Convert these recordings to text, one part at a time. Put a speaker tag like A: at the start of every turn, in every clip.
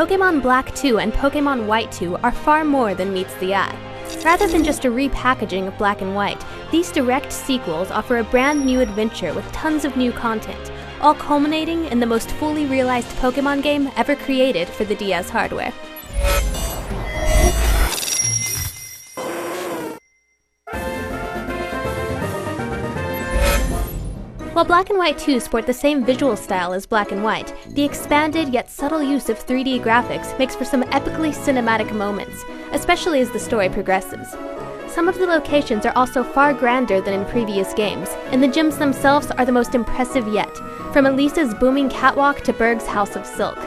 A: Pokémon Black 2 and Pokémon White 2 are far more than meets the eye. Rather than just a repackaging of Black and White, these direct sequels offer a brand new adventure with tons of new content, all culminating in the most fully realized Pokémon game ever created for the DS hardware. While Black and White 2 sport the same visual style as Black and White, the expanded yet subtle use of 3D graphics makes for some epically cinematic moments, especially as the story progresses. Some of the locations are also far grander than in previous games, and the gyms themselves are the most impressive yet, from Elisa's booming catwalk to Berg's House of Silk.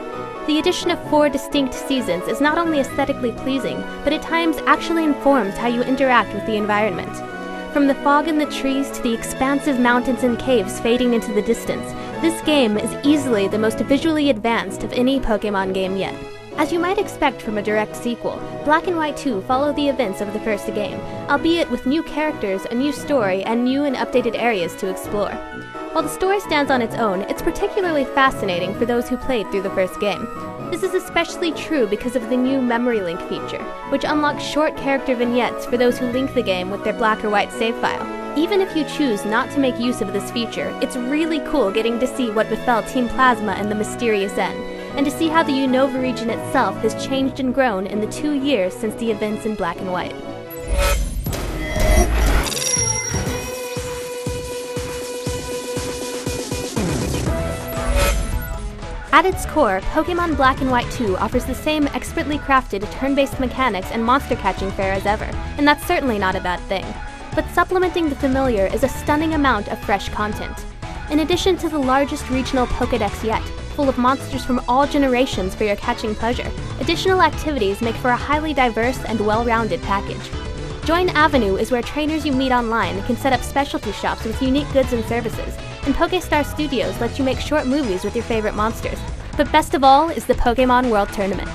A: The addition of 4 distinct seasons is not only aesthetically pleasing, but at times actually informs how you interact with the environment. From the fog in the trees to the expansive mountains and caves fading into the distance, this game is easily the most visually advanced of any Pokémon game yet. As you might expect from a direct sequel, Black and White 2 follow the events of the first game, albeit with new characters, a new story, and new and updated areas to explore. While the story stands on its own, it's particularly fascinating for those who played through the first game. This is especially true because of the new Memory Link feature, which unlocks short character vignettes for those who link the game with their Black or White save file. Even if you choose not to make use of this feature, it's really cool getting to see what befell Team Plasma and the Mysterious N, and to see how the Unova region itself has changed and grown in the 2 years since the events in Black and White. At its core, Pokémon Black and White 2 offers the same expertly crafted turn-based mechanics and monster catching fare as ever, and that's certainly not a bad thing. But supplementing the familiar is a stunning amount of fresh content. In addition to the largest regional Pokédex yet, full of monsters from all generations for your catching pleasure, additional activities make for a highly diverse and well-rounded package. Join Avenue is where trainers you meet online can set up specialty shops with unique goods and services, and PokéStar Studios lets you make short movies with your favorite monsters. But best of all is the Pokémon World Tournament.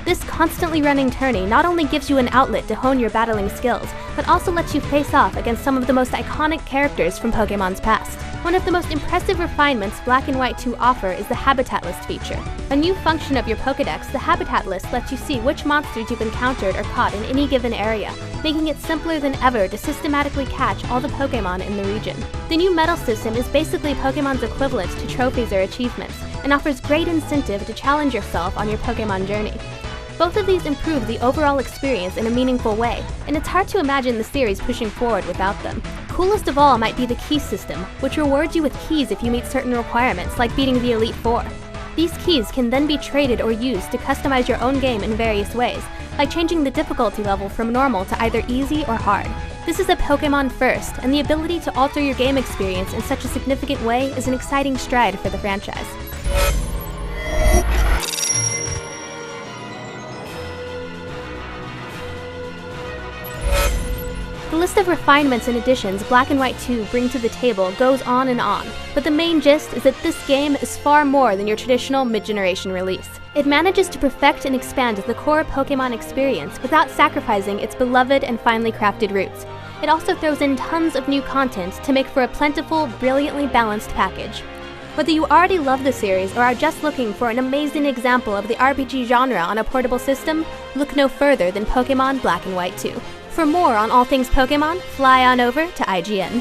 A: This constantly running tourney not only gives you an outlet to hone your battling skills, but also lets you face off against some of the most iconic characters from Pokémon's past. One of the most impressive refinements Black and White 2 offer is the Habitat List feature. A new function of your Pokédex, the Habitat List lets you see which monsters you've encountered or caught in any given area, making it simpler than ever to systematically catch all the Pokémon in the region. The new medal system is basically Pokémon's equivalent to trophies or achievements, and offers great incentive to challenge yourself on your Pokémon journey. Both of these improve the overall experience in a meaningful way, and it's hard to imagine the series pushing forward without them. Coolest of all might be the key system, which rewards you with keys if you meet certain requirements, like beating the Elite Four. These keys can then be traded or used to customize your own game in various ways, like changing the difficulty level from normal to either easy or hard. This is a Pokémon first, and the ability to alter your game experience in such a significant way is an exciting stride for the franchise. The list of refinements and additions Black and White 2 bring to the table goes on and on, but the main gist is that this game is far more than your traditional mid-generation release. It manages to perfect and expand the core Pokémon experience without sacrificing its beloved and finely crafted roots. It also throws in tons of new content to make for a plentiful, brilliantly balanced package. Whether you already love the series or are just looking for an amazing example of the RPG genre on a portable system, look no further than Pokémon Black and White 2. For more on all things Pokémon, fly on over to IGN.